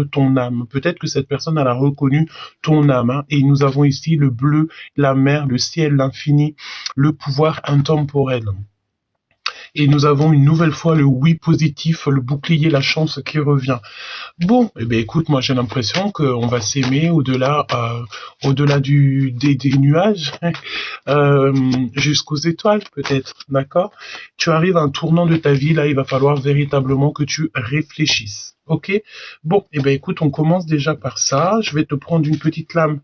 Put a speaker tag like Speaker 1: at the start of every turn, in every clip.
Speaker 1: ton âme. Peut-être que cette personne, elle a reconnu ton âme. Hein, et nous avons ici le bleu, la mer, le ciel, l'infini, le pouvoir intemporel. Et nous avons une nouvelle fois le oui positif, le bouclier, la chance qui revient. Bon, eh bien, écoute, moi j'ai l'impression qu'on va s'aimer au-delà des nuages, euh, jusqu'aux étoiles peut-être, d'accord? Tu arrives à un tournant de ta vie, là il va falloir véritablement que tu réfléchisses, ok? Bon, eh bien écoute, on commence déjà par ça. Je vais te prendre une petite lame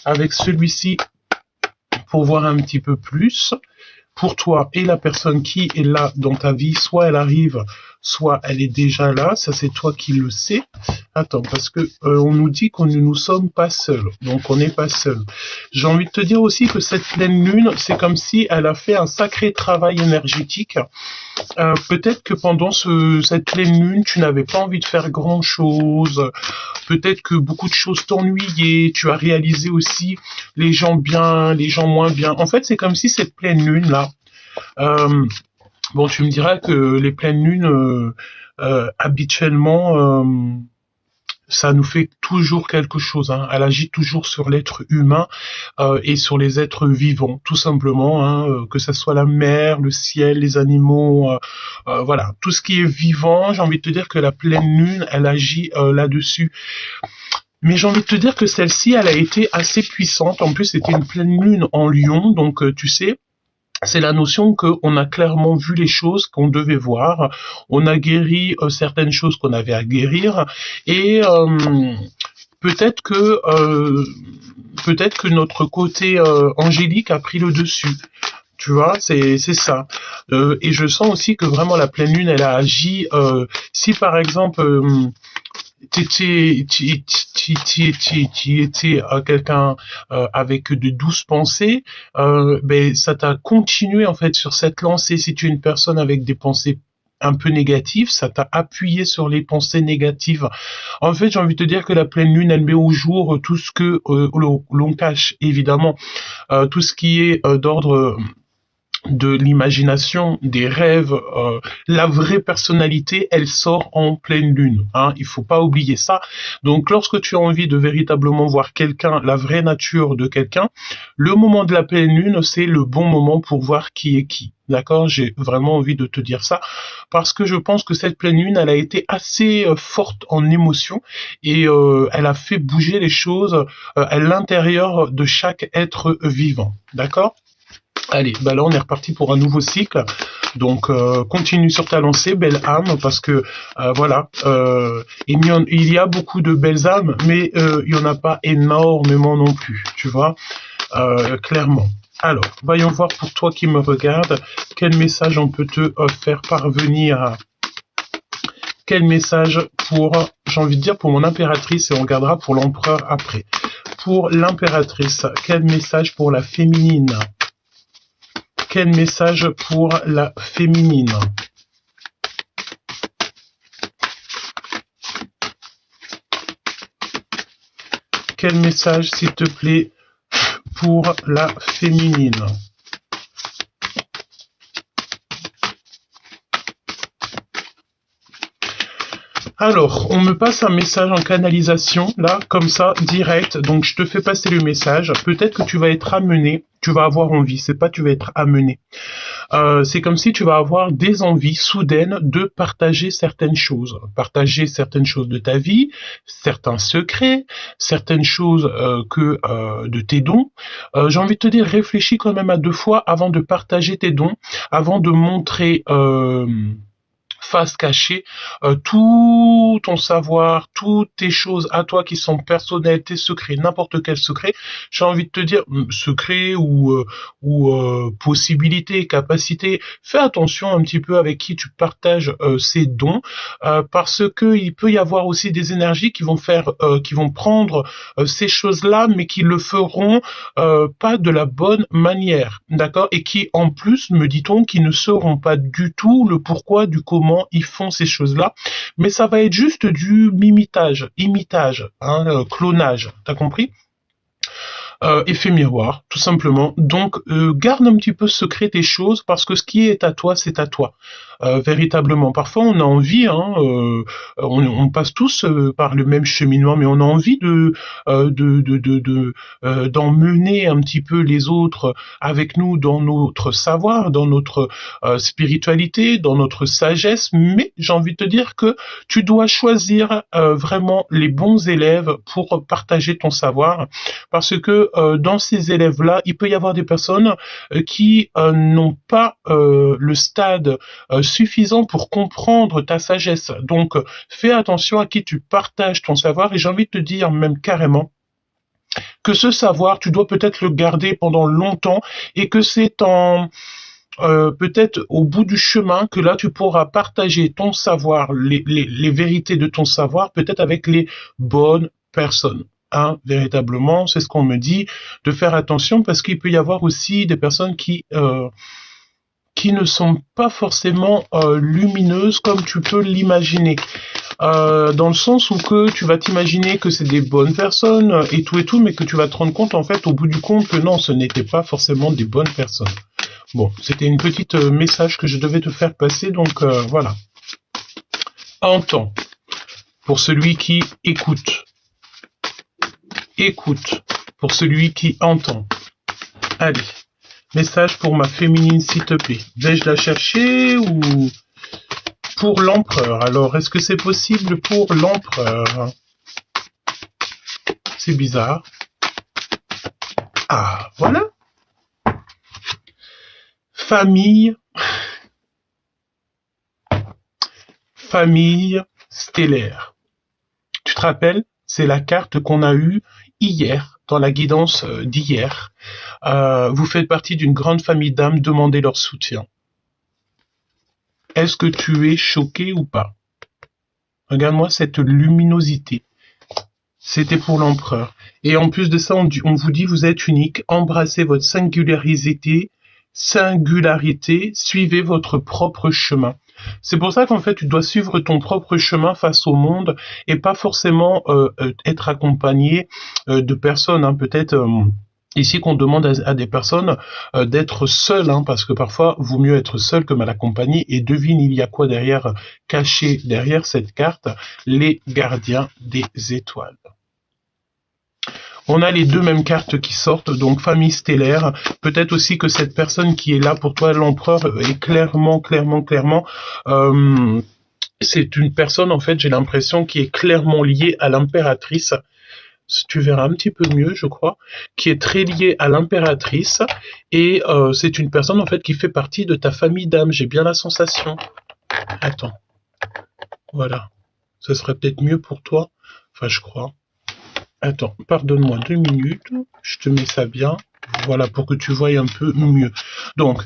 Speaker 1: avec celui-ci pour voir un petit peu plus pour toi et la personne qui est là dans ta vie, soit elle arrive, soit elle est déjà là, ça c'est toi qui le sais. Attends, parce que on nous dit qu'on ne nous sommes pas seuls, donc on n'est pas seul. J'ai envie de te dire aussi que cette pleine lune, c'est comme si elle a fait un sacré travail énergétique. Peut-être que pendant cette pleine lune, tu n'avais pas envie de faire grand-chose. Peut-être que beaucoup de choses t'ennuyaient. Tu as réalisé aussi les gens bien, les gens moins bien. En fait, c'est comme si cette pleine lune-là... bon, tu me diras que les pleines lunes, habituellement... ça nous fait toujours quelque chose. Hein. Elle agit toujours sur l'être humain et sur les êtres vivants, tout simplement. Hein, que ça soit la mer, le ciel, les animaux, voilà, tout ce qui est vivant. J'ai envie de te dire que la pleine lune, elle agit là-dessus. Mais j'ai envie de te dire que celle-ci, elle a été assez puissante. En plus, c'était une pleine lune en Lion, donc tu sais. C'est la notion qu'on a clairement vu les choses qu'on devait voir, on a guéri certaines choses qu'on avait à guérir, et peut-être que notre côté angélique a pris le dessus. Tu vois, c'est ça. Et je sens aussi que vraiment la pleine lune, elle a agi. Si par exemple tu étais quelqu'un avec de douces pensées, ben ça t'a continué en fait sur cette lancée. Si tu es une personne avec des pensées un peu négatives, ça t'a appuyé sur les pensées négatives. En fait, j'ai envie de te dire que la pleine lune, elle met au jour tout ce que l'on cache, évidemment, tout ce qui est d'ordre de l'imagination, des rêves, la vraie personnalité, elle sort en pleine lune. Hein, il faut pas oublier ça. Donc, lorsque tu as envie de véritablement voir quelqu'un, la vraie nature de quelqu'un, le moment de la pleine lune, c'est le bon moment pour voir qui est qui. D'accord, j'ai vraiment envie de te dire ça parce que je pense que cette pleine lune, elle a été assez forte en émotion et elle a fait bouger les choses à l'intérieur de chaque être vivant. D'accord? Allez, bah là on est reparti pour un nouveau cycle. Donc continue sur ta lancée, belle âme, parce que voilà, il y a beaucoup de belles âmes, mais il y en a pas énormément non plus, tu vois, clairement. Alors, voyons voir pour toi qui me regarde, quel message on peut te faire parvenir. Quel message pour, j'ai envie de dire, pour mon impératrice, et on regardera pour l'empereur après. Pour l'impératrice, quel message pour la féminine? Quel message pour la féminine? Quel message, s'il te plaît, pour la féminine? Alors, on me passe un message en canalisation, là, comme ça, direct. Donc, je te fais passer le message. Peut-être que tu vas être amené, tu vas avoir envie, c'est pas tu vas être amené. C'est comme si tu vas avoir des envies soudaines de partager certaines choses de ta vie, certains secrets, certaines choses de tes dons. J'ai envie de te dire, réfléchis quand même à 2 fois avant de partager tes dons, avant de montrer face cachée, tout ton savoir, toutes tes choses à toi qui sont personnelles, tes secrets, n'importe quel secret, j'ai envie de te dire, secret ou possibilité, capacité, fais attention un petit peu avec qui tu partages ces dons, parce que il peut y avoir aussi des énergies qui vont prendre ces choses-là, mais qui le feront pas de la bonne manière, d'accord, et qui en plus, me dit-on, qui ne sauront pas du tout le pourquoi, du comment ils font ces choses-là, mais ça va être juste du imitage, hein, clonage, t'as compris? Effet miroir, tout simplement. Donc, garde un petit peu secret tes choses parce que ce qui est à toi, c'est à toi. véritablement. Parfois, on a envie, hein, on passe tous par le même cheminement, mais on a envie d'emmener un petit peu les autres avec nous dans notre savoir, dans notre spiritualité, dans notre sagesse. Mais j'ai envie de te dire que tu dois choisir vraiment les bons élèves pour partager ton savoir, parce que dans ces élèves-là, il peut y avoir des personnes qui n'ont pas le stade suffisant pour comprendre ta sagesse. Donc, fais attention à qui tu partages ton savoir, et j'ai envie de te dire même carrément que ce savoir, tu dois peut-être le garder pendant longtemps, et que c'est en peut-être au bout du chemin que là tu pourras partager ton savoir, les vérités de ton savoir, peut-être avec les bonnes personnes. Hein, véritablement, c'est ce qu'on me dit, de faire attention, parce qu'il peut y avoir aussi des personnes qui ne sont pas forcément lumineuses comme tu peux l'imaginer. Dans le sens où que tu vas t'imaginer que c'est des bonnes personnes et tout, mais que tu vas te rendre compte en fait au bout du compte que non, ce n'était pas forcément des bonnes personnes. Bon, c'était une petite message que je devais te faire passer, donc voilà. Entends, pour celui qui écoute. Écoute, pour celui qui entend. Allez, message pour ma féminine, s'il te plaît. Vais-je la chercher ou pour l'empereur? Alors, est-ce que c'est possible pour l'empereur? C'est bizarre. Ah, voilà. Famille. Famille stellaire. Tu te rappelles? C'est la carte qu'on a eue hier, dans la guidance d'hier. Vous faites partie d'une grande famille d'âmes, demandez leur soutien. Est-ce que tu es choqué ou pas? Regarde-moi cette luminosité. C'était pour l'empereur. Et en plus de ça, on vous dit, vous êtes unique, embrassez votre singularité, suivez votre propre chemin. C'est pour ça qu'en fait, tu dois suivre ton propre chemin face au monde et pas forcément être accompagné de personnes. Hein, peut-être ici qu'on demande à des personnes d'être seules, hein, parce que parfois, vaut mieux être seul que mal accompagné. Et devine, il y a quoi derrière, caché derrière cette carte? Les gardiens des étoiles. On a les deux mêmes cartes qui sortent, donc famille stellaire. Peut-être aussi que cette personne qui est là pour toi, l'empereur, est clairement, c'est une personne, en fait, j'ai l'impression, qui est clairement liée à l'impératrice. Tu verras un petit peu mieux, je crois, qui est très liée à l'impératrice. Et c'est une personne, en fait, qui fait partie de ta famille d'âmes. J'ai bien la sensation. Attends. Voilà. Ce serait peut-être mieux pour toi. Enfin, je crois. Attends, pardonne-moi 2 minutes, je te mets ça bien, voilà, pour que tu voies un peu mieux. Donc,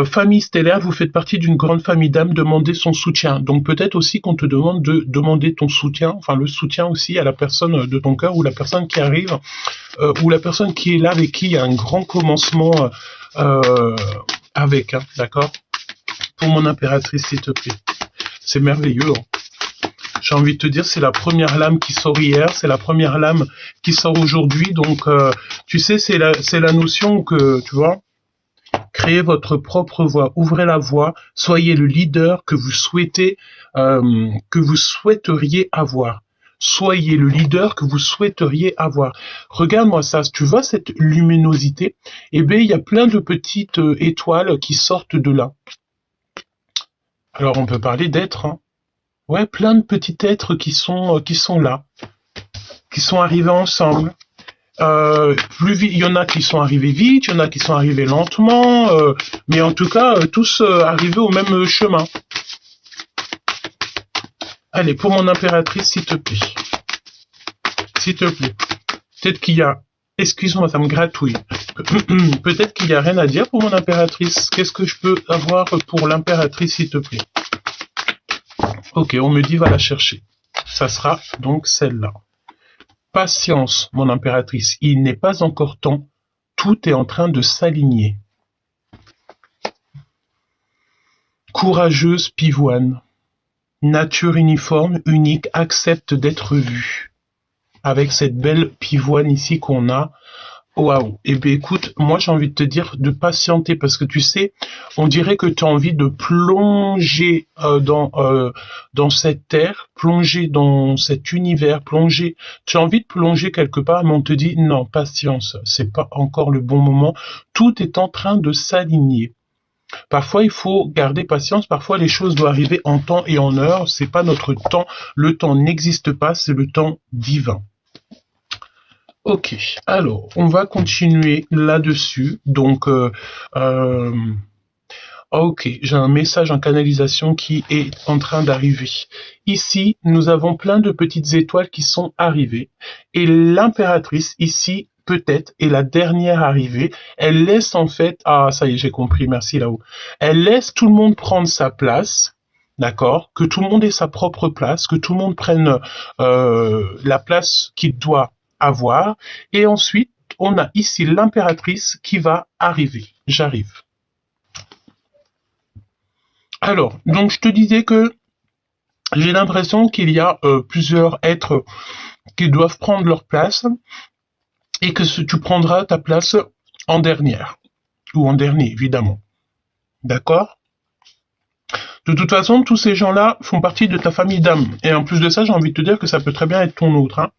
Speaker 1: famille stellaire, vous faites partie d'une grande famille d'âmes, demandez son soutien. Donc peut-être aussi qu'on te demande de demander ton soutien, enfin le soutien aussi à la personne de ton cœur, ou la personne qui arrive, ou la personne qui est là avec qui il y a un grand commencement avec, hein, d'accord? Pour mon impératrice, s'il te plaît. C'est merveilleux, hein. J'ai envie de te dire, c'est la première lame qui sort hier, c'est la première lame qui sort aujourd'hui. Donc, tu sais, c'est la notion que, tu vois, créez votre propre voie, ouvrez la voie, soyez le leader que vous souhaitez, que vous souhaiteriez avoir. Soyez le leader que vous souhaiteriez avoir. Regarde-moi ça, tu vois cette luminosité? Eh bien, il y a plein de petites étoiles qui sortent de là. Alors, on peut parler d'êtres, hein. Ouais, plein de petits êtres qui sont là, qui sont arrivés ensemble. Plus vite, il y en a qui sont arrivés vite, il y en a qui sont arrivés lentement, mais en tout cas, tous arrivés au même chemin. Allez, pour mon impératrice, s'il te plaît. S'il te plaît. Peut-être qu'il y a... Excuse-moi, ça me gratouille. Peut-être qu'il n'y a rien à dire pour mon impératrice. Qu'est-ce que je peux avoir pour l'impératrice, s'il te plaît? Ok, on me dit va la chercher. Ça sera donc celle-là. Patience, mon impératrice, il n'est pas encore temps. Tout est en train de s'aligner. Courageuse pivoine. Nature uniforme, unique, accepte d'être vue. Avec cette belle pivoine ici qu'on a Waouh. Eh bien, écoute, moi, j'ai envie de te dire de patienter parce que tu sais, on dirait que tu as envie de plonger dans cette terre, plonger dans cet univers, plonger. Tu as envie de plonger quelque part, mais on te dit non, patience, c'est pas encore le bon moment. Tout est en train de s'aligner. Parfois, il faut garder patience. Parfois, les choses doivent arriver en temps et en heure. C'est pas notre temps. Le temps n'existe pas, c'est le temps divin. Ok, alors on va continuer là-dessus. Donc, ok, j'ai un message en canalisation qui est en train d'arriver. Ici, nous avons plein de petites étoiles qui sont arrivées. Et l'impératrice, ici, peut-être, est la dernière arrivée. Elle laisse en fait... Ah, ça y est, j'ai compris, merci là-haut. Elle laisse tout le monde prendre sa place. D'accord? Que tout le monde ait sa propre place, que tout le monde prenne la place qu'il doit avoir. Et ensuite, on a ici l'impératrice qui va arriver. J'arrive. Alors, donc je te disais que j'ai l'impression qu'il y a plusieurs êtres qui doivent prendre leur place et que tu prendras ta place en dernière. Ou en dernier, évidemment. D'accord? De toute façon, tous ces gens-là font partie de ta famille d'âmes. Et en plus de ça, j'ai envie de te dire que ça peut très bien être ton autre. Hein.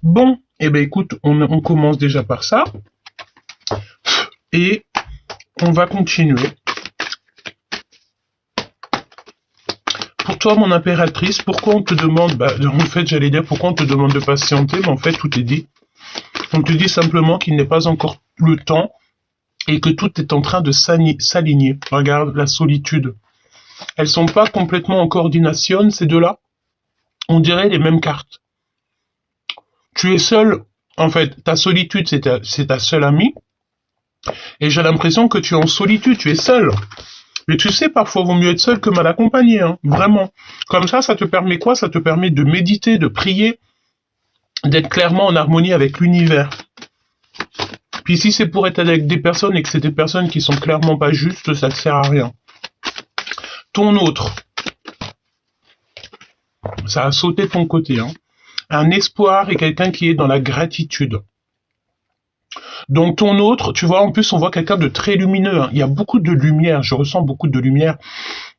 Speaker 1: Bon, eh ben écoute, on commence déjà par ça. Et on va continuer. Pour toi, mon impératrice, pourquoi on te demande, en fait, j'allais dire pourquoi on te demande de patienter, mais en fait, tout est dit. On te dit simplement qu'il n'est pas encore le temps et que tout est en train de s'aligner. Regarde la solitude. Elles sont pas complètement en coordination, ces deux-là. On dirait les mêmes cartes. Tu es seul, en fait, ta solitude, c'est ta seule amie. Et j'ai l'impression que tu es en solitude, tu es seul. Mais tu sais, parfois, il vaut mieux être seul que mal accompagné, hein, vraiment. Comme ça te permet quoi? Ça te permet de méditer, de prier, d'être clairement en harmonie avec l'univers. Puis si c'est pour être avec des personnes et que c'est des personnes qui sont clairement pas justes, ça ne sert à rien. Ton autre, ça a sauté de ton côté, hein. Un espoir et quelqu'un qui est dans la gratitude. Donc ton autre, tu vois, en plus on voit quelqu'un de très lumineux, hein. Il y a beaucoup de lumière, je ressens beaucoup de lumière.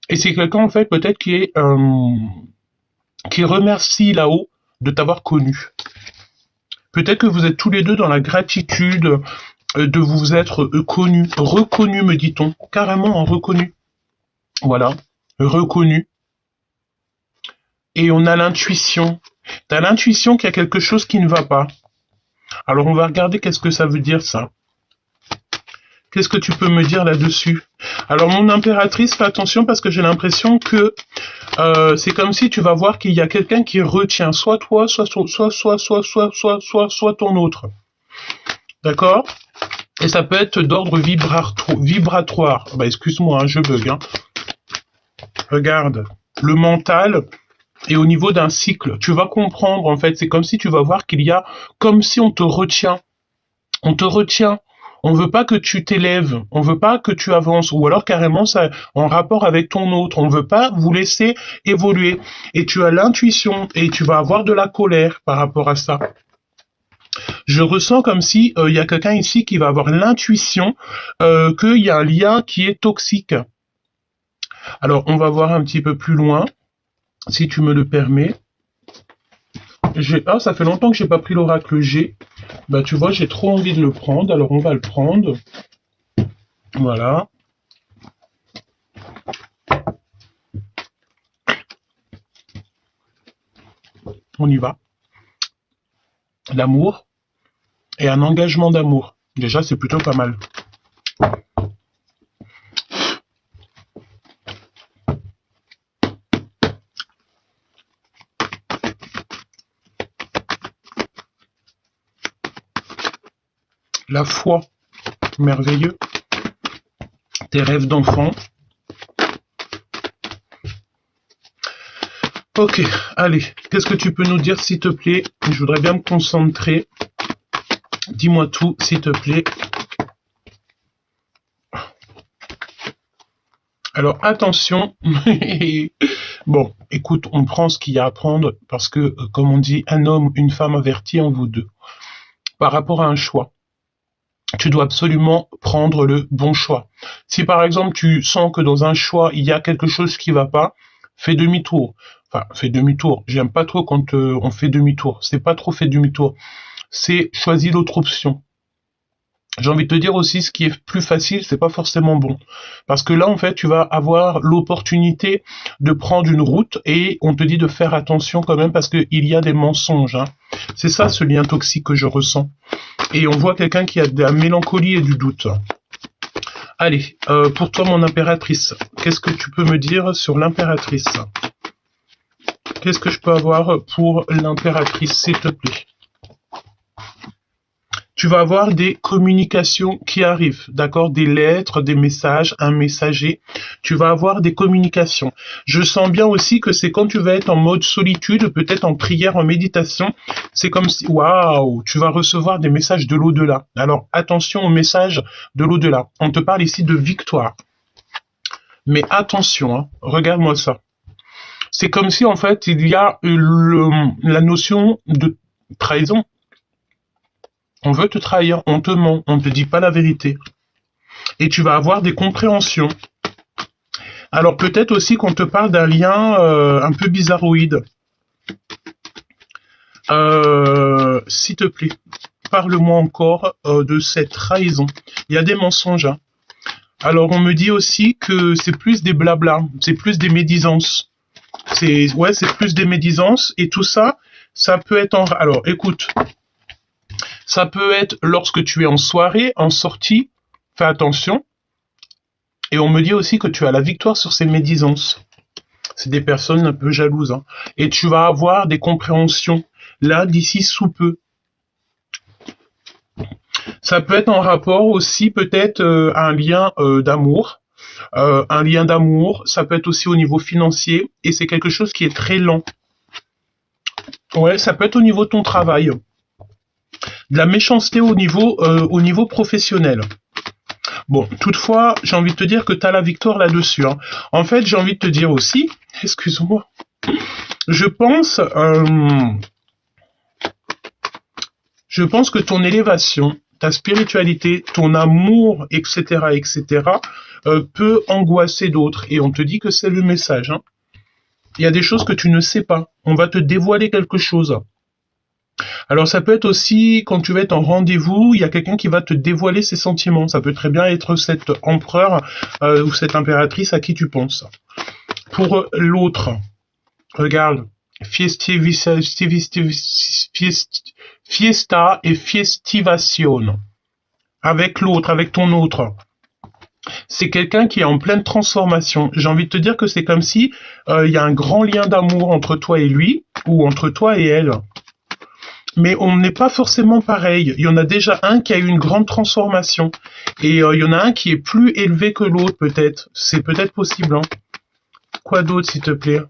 Speaker 1: Et c'est quelqu'un en fait peut-être qui remercie là-haut de t'avoir connu. Peut-être que vous êtes tous les deux dans la gratitude de vous être connus, reconnus me dit-on, carrément reconnu. Voilà, reconnu. Et on a l'intuition. T'as l'intuition qu'il y a quelque chose qui ne va pas. Alors on va regarder qu'est-ce que ça veut dire ça. Qu'est-ce que tu peux me dire là-dessus? Alors mon impératrice, fais attention parce que j'ai l'impression que c'est comme si tu vas voir qu'il y a quelqu'un qui retient soit toi, soit ton autre. D'accord? Et ça peut être d'ordre vibratoire. Bah excuse-moi, hein, je bug. Hein. Regarde, le mental est au niveau d'un cycle. Tu vas comprendre en fait. C'est comme si tu vas voir qu'il y a, comme si on te retient. On te retient. On veut pas que tu t'élèves, on veut pas que tu avances, ou alors carrément ça en rapport avec ton autre. On veut pas vous laisser évoluer. Et tu as l'intuition et tu vas avoir de la colère par rapport à ça. Je ressens comme si il y a quelqu'un ici qui va avoir l'intuition qu'il y a un lien qui est toxique. Alors on va voir un petit peu plus loin, si tu me le permets. Ah, ça fait longtemps que j'ai pas pris l'oracle G. Bah tu vois, j'ai trop envie de le prendre, alors on va le prendre. Voilà. On y va. L'amour et un engagement d'amour. Déjà, c'est plutôt pas mal. La foi, merveilleux. Tes rêves d'enfant. Ok, allez, qu'est-ce que tu peux nous dire s'il te plaît? Je voudrais bien me concentrer. Dis-moi tout, s'il te plaît. Alors, attention. Bon, écoute, on prend ce qu'il y a à prendre parce que, comme on dit, un homme, une femme avertie en vous deux. Par rapport à un choix. tu dois absolument prendre le bon choix. Si par exemple tu sens que dans un choix il y a quelque chose qui va pas, fais demi-tour. Enfin, fais demi-tour. J'aime pas trop quand on fait demi-tour. C'est pas trop fait demi-tour. C'est choisis l'autre option. J'ai envie de te dire aussi, ce qui est plus facile, c'est pas forcément bon. Parce que là, en fait, tu vas avoir l'opportunité de prendre une route et on te dit de faire attention quand même parce qu'il y a des mensonges. Hein. C'est ça, ce lien toxique que je ressens. Et on voit quelqu'un qui a de la mélancolie et du doute. Allez, pour toi, mon impératrice, qu'est-ce que tu peux me dire sur l'impératrice? Qu'est-ce que je peux avoir pour l'impératrice, s'il te plaît? Tu vas avoir des communications qui arrivent, d'accord? Des lettres, des messages, un messager. Tu vas avoir des communications. Je sens bien aussi que c'est quand tu vas être en mode solitude, peut-être en prière, en méditation. C'est comme si, waouh, tu vas recevoir des messages de l'au-delà. Alors, attention aux messages de l'au-delà. On te parle ici de victoire. Mais attention, hein, regarde-moi ça. C'est comme si, en fait, il y a la notion de trahison. On veut te trahir, on te ment, on ne te dit pas la vérité. Et tu vas avoir des compréhensions. Alors peut-être aussi qu'on te parle d'un lien un peu bizarroïde. S'il te plaît, parle-moi encore de cette trahison. Il y a des mensonges. Hein. Alors on me dit aussi que c'est plus des blabla, c'est plus des médisances. C'est plus des médisances et tout ça, ça peut être en... Alors écoute, ça peut être lorsque tu es en soirée, en sortie, fais attention. Et on me dit aussi que tu as la victoire sur ces médisances. C'est des personnes un peu jalouses. Hein. Et tu vas avoir des compréhensions, là, d'ici sous peu. Ça peut être en rapport aussi, peut-être, un lien d'amour. Un lien d'amour, ça peut être aussi au niveau financier. Et c'est quelque chose qui est très lent. Ouais, ça peut être au niveau de ton travail. De la méchanceté au niveau professionnel. Bon, toutefois, j'ai envie de te dire que tu as la victoire là-dessus. Hein. En fait, j'ai envie de te dire aussi, excuse-moi, je pense que ton élévation, ta spiritualité, ton amour, etc., peut angoisser d'autres. Et on te dit que c'est le message. Hein. Il y a des choses que tu ne sais pas. On va te dévoiler quelque chose. Alors ça peut être aussi quand tu vas être en rendez-vous, il y a quelqu'un qui va te dévoiler ses sentiments. Ça peut très bien être cet empereur ou cette impératrice à qui tu penses. Pour l'autre, regarde, fiesta et festivation. Avec l'autre, avec ton autre. C'est quelqu'un qui est en pleine transformation. J'ai envie de te dire que c'est comme si il y a un grand lien d'amour entre toi et lui, ou entre toi et elle. Mais on n'est pas forcément pareil. Il y en a déjà un qui a eu une grande transformation. Et il y en a un qui est plus élevé que l'autre, peut-être. C'est peut-être possible. Hein. Quoi d'autre, s'il te plaît?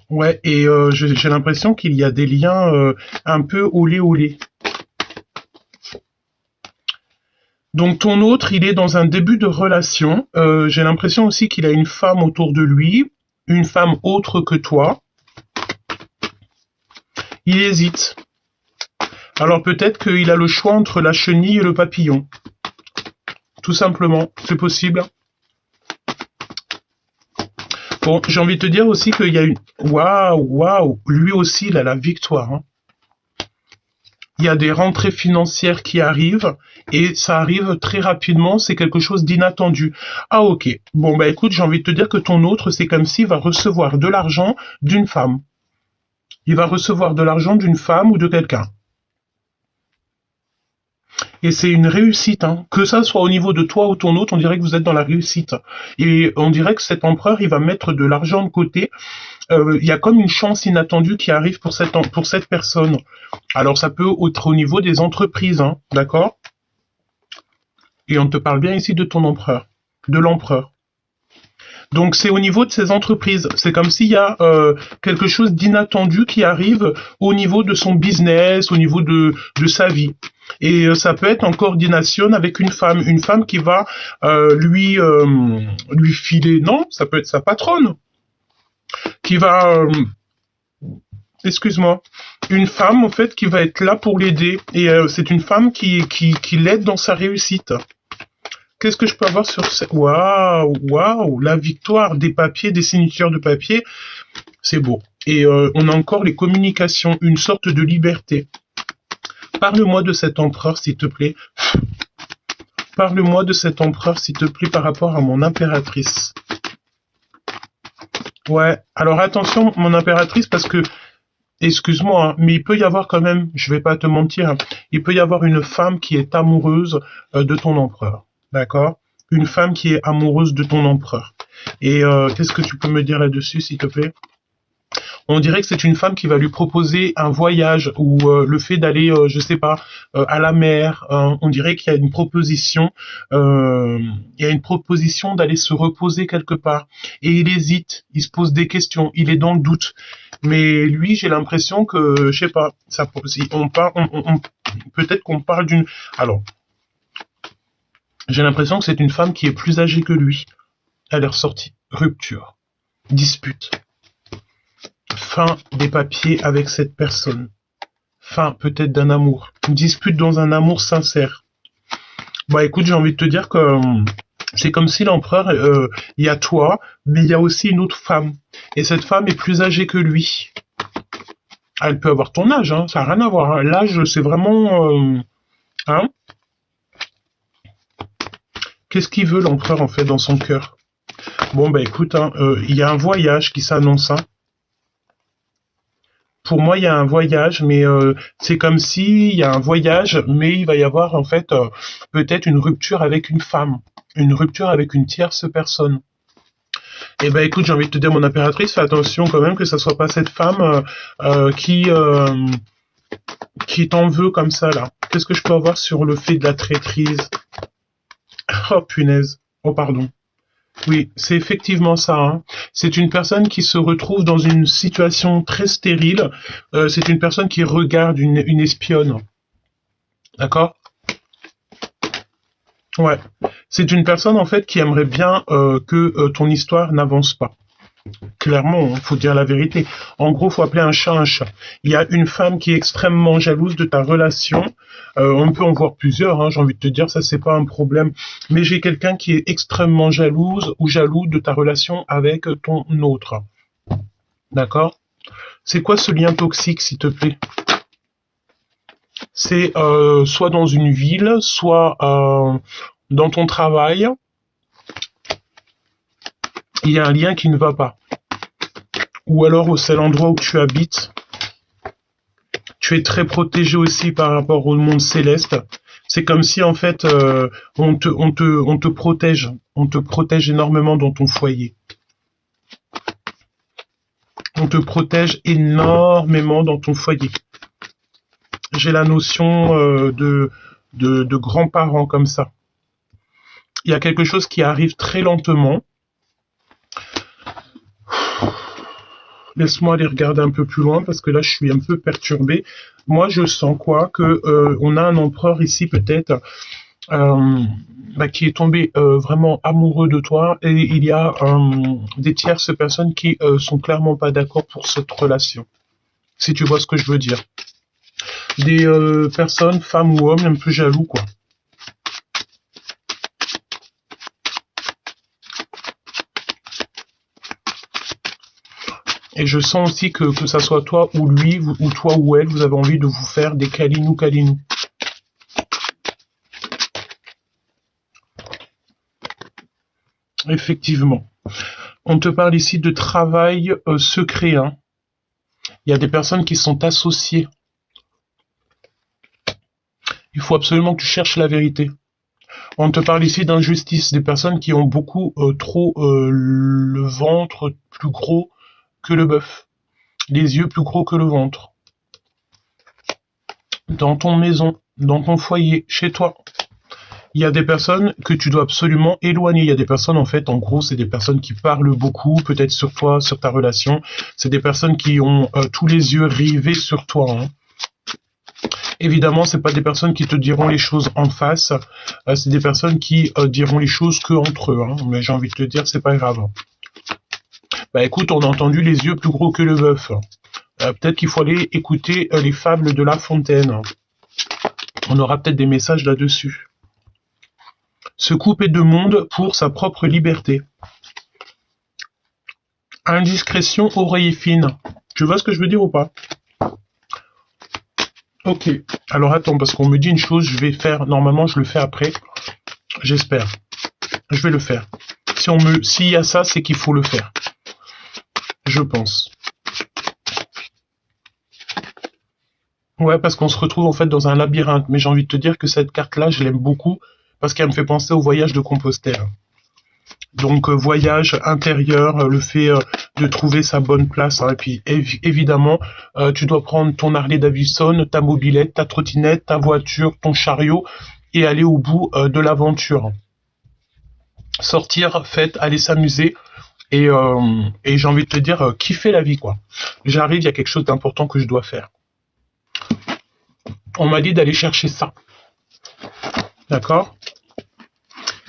Speaker 1: Ouais, et j'ai l'impression qu'il y a des liens un peu olé. Donc ton autre, il est dans un début de relation. J'ai l'impression aussi qu'il a une femme autour de lui, une femme autre que toi. Il hésite. Alors peut-être qu'il a le choix entre la chenille et le papillon. Tout simplement, c'est possible. Bon, j'ai envie de te dire aussi qu'il y a une... Waouh, lui aussi, il a la victoire. Hein. Il y a des rentrées financières qui arrivent et ça arrive très rapidement, c'est quelque chose d'inattendu. Ah ok, bon bah écoute, j'ai envie de te dire que ton autre, c'est comme s'il va recevoir de l'argent d'une femme. Il va recevoir de l'argent d'une femme ou de quelqu'un. Et c'est une réussite, hein. Que ça soit au niveau de toi ou ton autre, on dirait que vous êtes dans la réussite. Et on dirait que cet empereur, il va mettre de l'argent de côté. Il y a comme une chance inattendue qui arrive pour cette personne. Alors ça peut être au niveau des entreprises, hein, d'accord? Et on te parle bien ici de ton empereur, de l'empereur. Donc c'est au niveau de ces entreprises. C'est comme s'il y a quelque chose d'inattendu qui arrive au niveau de son business, au niveau de sa vie. Et ça peut être en coordination avec une femme qui va lui filer. Non, ça peut être sa patronne qui va, excuse-moi, une femme en fait qui va être là pour l'aider et c'est une femme qui l'aide dans sa réussite. Qu'est-ce que je peux avoir sur ça? Waouh, la victoire des papiers, des signatures de papier, c'est beau. Et on a encore les communications, une sorte de liberté. Parle-moi de cet empereur, s'il te plaît. Parle-moi de cet empereur, s'il te plaît, par rapport à mon impératrice. Ouais, alors attention, mon impératrice, parce que, excuse-moi, hein, mais il peut y avoir quand même, je vais pas te mentir, hein, il peut y avoir une femme qui est amoureuse de ton empereur, d'accord? Une femme qui est amoureuse de ton empereur. Et qu'est-ce que tu peux me dire là-dessus, s'il te plaît? On dirait que c'est une femme qui va lui proposer un voyage ou le fait d'aller, je sais pas, à la mer. On dirait qu'il y a une proposition, d'aller se reposer quelque part. Et il hésite, il se pose des questions, il est dans le doute. Mais lui, j'ai l'impression que, je sais pas, ça, si on parle, peut-être qu'on parle d'une. Alors, j'ai l'impression que c'est une femme qui est plus âgée que lui. Elle est ressortie. Rupture, dispute. Fin des papiers avec cette personne. Fin peut-être d'un amour. Une dispute dans un amour sincère. Bah écoute, j'ai envie de te dire que c'est comme si l'empereur, il y a toi, mais il y a aussi une autre femme. Et cette femme est plus âgée que lui. Elle peut avoir ton âge, hein, ça n'a rien à voir. Hein. L'âge, c'est vraiment... hein. Qu'est-ce qu'il veut l'empereur en fait dans son cœur? Bon bah écoute, hein, il y a un voyage qui s'annonce. Hein. Pour moi, il y a un voyage, mais c'est comme si il y a un voyage, mais il va y avoir en fait peut-être une rupture avec une femme, une rupture avec une tierce personne. Eh ben écoute, j'ai envie de te dire, mon impératrice, fais attention quand même que ça soit pas cette femme qui t'en veut comme ça là. Qu'est-ce que je peux avoir sur le fait de la traîtrise? Oh punaise. Oh pardon. Oui, c'est effectivement ça. Hein. C'est une personne qui se retrouve dans une situation très stérile. C'est une personne qui regarde une espionne. D'accord? Ouais. C'est une personne en fait qui aimerait bien que ton histoire n'avance pas. Clairement, il faut dire la vérité. En gros, faut appeler un chat un chat. Il y a une femme qui est extrêmement jalouse de ta relation. On peut en voir plusieurs, hein, j'ai envie de te dire, ça c'est pas un problème. Mais j'ai quelqu'un qui est extrêmement jalouse ou jaloux de ta relation avec ton autre. D'accord? C'est quoi ce lien toxique, s'il te plaît? C'est soit dans une ville, soit dans ton travail. Il y a un lien qui ne va pas. Ou alors c'est l'endroit où tu habites. Tu es très protégé aussi par rapport au monde céleste. C'est comme si en fait on te protège. On te protège énormément dans ton foyer. On te protège énormément dans ton foyer. J'ai la notion de grands-parents comme ça. Il y a quelque chose qui arrive très lentement. Laisse-moi aller regarder un peu plus loin parce que là je suis un peu perturbé. Moi je sens quoi que on a un empereur ici peut-être qui est tombé vraiment amoureux de toi et il y a des tierces personnes qui sont clairement pas d'accord pour cette relation. Si tu vois ce que je veux dire. Des personnes, femmes ou hommes, un peu jaloux quoi. Et je sens aussi que ça soit toi ou lui, ou toi ou elle, vous avez envie de vous faire des câlinous. Effectivement. On te parle ici de travail secret. Hein. Il y a des personnes qui sont associées. Il faut absolument que tu cherches la vérité. On te parle ici d'injustice, des personnes qui ont beaucoup trop le ventre plus gros que le bœuf, les yeux plus gros que le ventre. Dans ton maison, dans ton foyer, chez toi. Il y a des personnes que tu dois absolument éloigner. Il y a des personnes, en fait, en gros, c'est des personnes qui parlent beaucoup, peut-être sur toi, sur ta relation. C'est des personnes qui ont tous les yeux rivés sur toi. Hein. Évidemment, c'est pas des personnes qui te diront les choses en face. C'est des personnes qui diront les choses que entre eux. Hein. Mais j'ai envie de te dire, c'est pas grave. Bah écoute, on a entendu les yeux plus gros que le bœuf. Peut-être qu'il faut aller écouter les fables de La Fontaine. On aura peut-être des messages là-dessus. Se couper de monde pour sa propre liberté. Indiscrétion, oreille fine. Tu vois ce que je veux dire ou pas? Ok. Alors attends, parce qu'on me dit une chose, je vais faire... Normalement, je le fais après. J'espère. Je vais le faire. S'il y a ça, c'est qu'il faut le faire. Je pense. Ouais, parce qu'on se retrouve en fait dans un labyrinthe. Mais j'ai envie de te dire que cette carte-là, je l'aime beaucoup parce qu'elle me fait penser au voyage de Compostelle. Donc voyage intérieur, le fait de trouver sa bonne place. Hein. Et puis évidemment, tu dois prendre ton Harley Davidson, ta mobilette, ta trottinette, ta voiture, ton chariot et aller au bout de l'aventure. Sortir, fête, aller s'amuser et j'ai envie de te dire, kiffer la vie quoi. J'arrive, il y a quelque chose d'important que je dois faire. On m'a dit d'aller chercher ça. D'accord?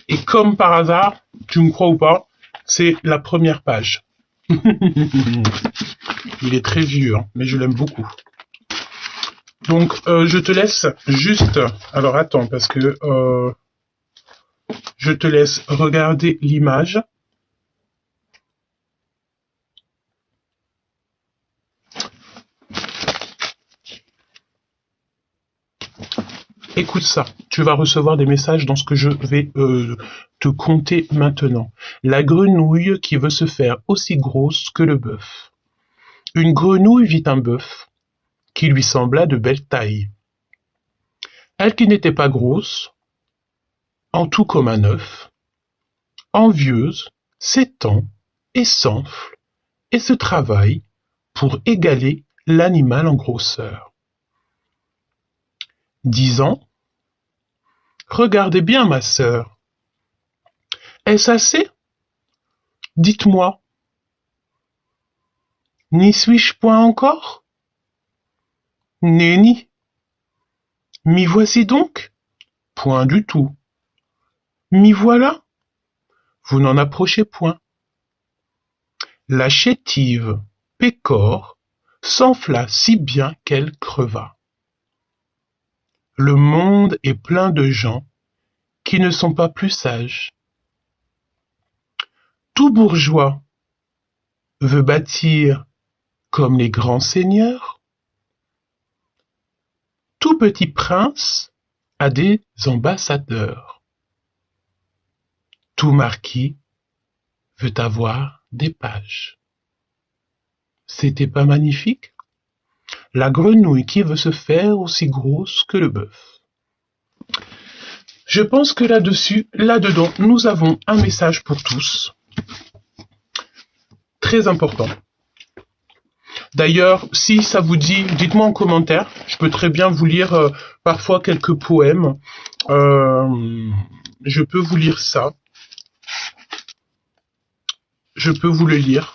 Speaker 1: Et comme par hasard, tu me crois ou pas, c'est la première page. Il est très vieux, hein, mais je l'aime beaucoup. Donc, je te laisse juste... Alors, attends, parce que... je te laisse regarder l'image. Écoute ça, tu vas recevoir des messages dans ce que je vais te conter maintenant. La grenouille qui veut se faire aussi grosse que le bœuf. Une grenouille vit un bœuf qui lui sembla de belle taille. Elle qui n'était pas grosse, en tout comme un œuf, envieuse, s'étend et s'enfle et se travaille pour égaler l'animal en grosseur. Disant: regardez bien, ma sœur. Est-ce assez? Dites-moi. N'y suis-je point encore? Nenni. M'y voici donc? Point du tout. M'y voilà? Vous n'en approchez point. La chétive pécore s'enfla si bien qu'elle creva. Le monde est plein de gens qui ne sont pas plus sages. Tout bourgeois veut bâtir comme les grands seigneurs. Tout petit prince a des ambassadeurs. Tout marquis veut avoir des pages. C'était pas magnifique? La grenouille qui veut se faire aussi grosse que le bœuf. Je pense que là-dedans, nous avons un message pour tous. Très important. D'ailleurs, si ça vous dit, dites-moi en commentaire. Je peux très bien vous lire parfois quelques poèmes. Je peux vous lire ça. Je peux vous le lire.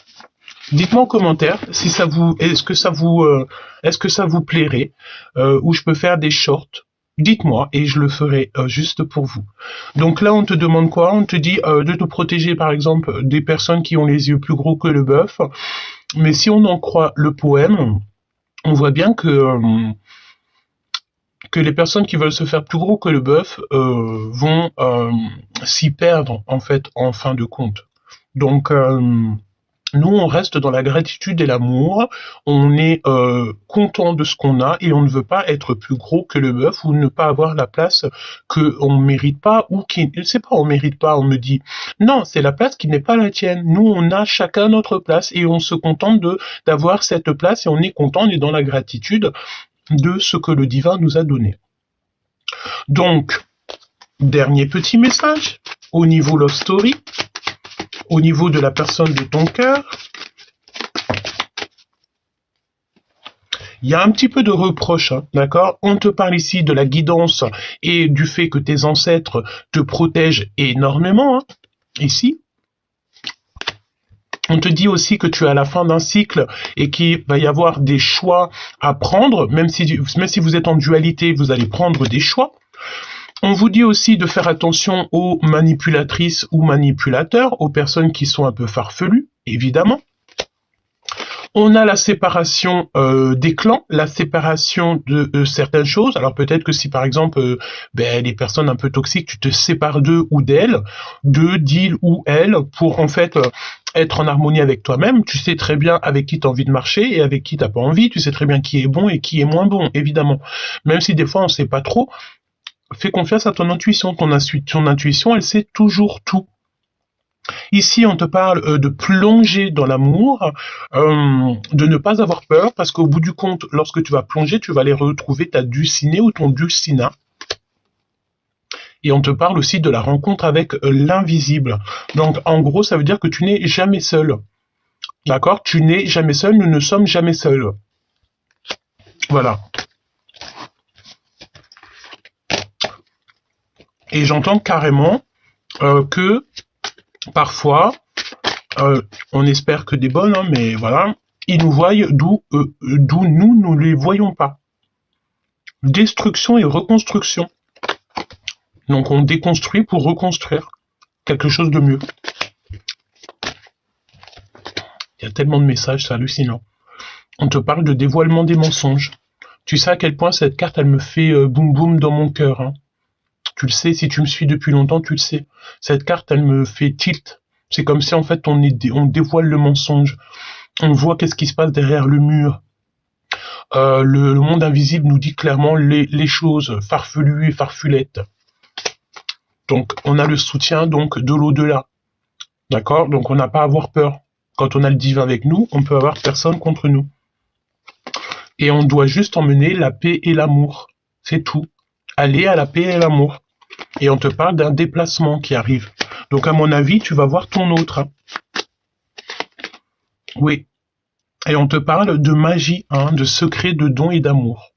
Speaker 1: Dites-moi en commentaire si ça vous, est-ce que ça vous plairait, ou je peux faire des shorts. Dites-moi et je le ferai juste pour vous. Donc là, on te demande quoi? On te dit de te protéger, par exemple, des personnes qui ont les yeux plus gros que le bœuf. Mais si on en croit le poème, on voit bien que les personnes qui veulent se faire plus gros que le bœuf vont s'y perdre, en fait, en fin de compte. Donc... nous, on reste dans la gratitude et l'amour, on est content de ce qu'on a et on ne veut pas être plus gros que le bœuf ou ne pas avoir la place qu'on ne mérite pas ou qui... C'est pas on mérite pas, on me dit. Non, c'est la place qui n'est pas la tienne. Nous, on a chacun notre place et on se contente d'avoir cette place et on est content, on est dans la gratitude de ce que le divin nous a donné. Donc, dernier petit message au niveau Love Story. Au niveau de la personne de ton cœur, il y a un petit peu de reproche, hein, d'accord? On te parle ici de la guidance et du fait que tes ancêtres te protègent énormément, hein, ici. On te dit aussi que tu es à la fin d'un cycle et qu'il va y avoir des choix à prendre, même si vous êtes en dualité, vous allez prendre des choix. On vous dit aussi de faire attention aux manipulatrices ou manipulateurs, aux personnes qui sont un peu farfelues, évidemment. On a la séparation des clans, la séparation de certaines choses. Alors peut-être que si par exemple les personnes un peu toxiques, tu te sépares d'eux ou d'elles, d'il ou elle, pour en fait être en harmonie avec toi-même. Tu sais très bien avec qui tu as envie de marcher et avec qui t'as pas envie. Tu sais très bien qui est bon et qui est moins bon, évidemment. Même si des fois on sait pas trop, fais confiance à ton intuition. Ton intuition, elle sait toujours tout. Ici, on te parle de plonger dans l'amour, de ne pas avoir peur, parce qu'au bout du compte, lorsque tu vas plonger, tu vas aller retrouver ta dulcinée ou ton dulcinat. Et on te parle aussi de la rencontre avec l'invisible. Donc, en gros, ça veut dire que tu n'es jamais seul. D'accord? Tu n'es jamais seul, nous ne sommes jamais seuls. Voilà. Et j'entends carrément que parfois, on espère que des bonnes, hein, mais voilà, ils nous voient d'où nous ne les voyons pas. Destruction et reconstruction. Donc on déconstruit pour reconstruire quelque chose de mieux. Il y a tellement de messages, c'est hallucinant. On te parle de dévoilement des mensonges. Tu sais à quel point cette carte, elle me fait boum boum dans mon cœur. Hein. Tu le sais, si tu me suis depuis longtemps, tu le sais. Cette carte, elle me fait tilt. C'est comme si en fait on dévoile le mensonge. On voit qu'est-ce qui se passe derrière le mur. Le monde invisible nous dit clairement les choses farfelues et farfulettes. Donc on a le soutien donc de l'au-delà. D'accord? Donc on n'a pas à avoir peur. Quand on a le divin avec nous, on peut avoir personne contre nous. Et on doit juste emmener la paix et l'amour. C'est tout. Aller à la paix et l'amour. Et on te parle d'un déplacement qui arrive. Donc à mon avis, tu vas voir ton autre. Hein. Oui. Et on te parle de magie, hein, de secret, de dons et d'amour.